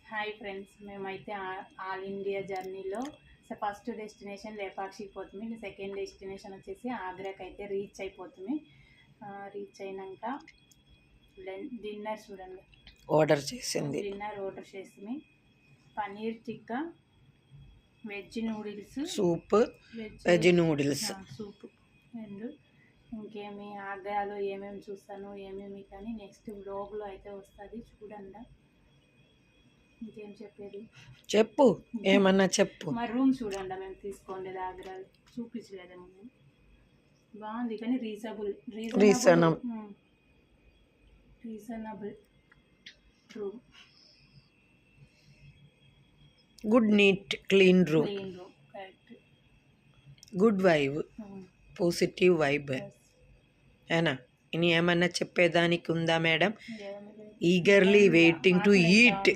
Hi friends, మేమైతే all India జర్నీలో first destination లేపాక్షికి పోతుంది. సెకండ్ డెస్టినేషన్ వచ్చేసి ఆగ్రాకి అయితే రీచ్ అయిపోతుంది. రీచ్ అయినాక డిన్నర్ చూడండి ఆర్డర్ చేసింది. డిన్నర్ ఆర్డర్ చేసింది. Paneer tikka, veg noodles, soup, veg noodles, soup రెండు. ఇంకేమి ఆగ్రాలో ఏమేమి చూస్తాను ఏమేమి కానీ నెక్స్ట్ వ్లాగ్లో అయితే వస్తుంది, చూడండి. ఇంకేం చెప్పేది చెప్పు, ఏమన్నా చెప్పు. మా రూమ్ చూడండి, మేము తీసుకోండి ఆగ్రా చూపించలేదేమో. బాగుంది కానీ reasonable room. Good neat clean room, correct. Good vibe, positive vibe ఏనా. ఇని ఏమన్నా చెప్పేదానికి ఉందా madam? Eagerly waiting to eat.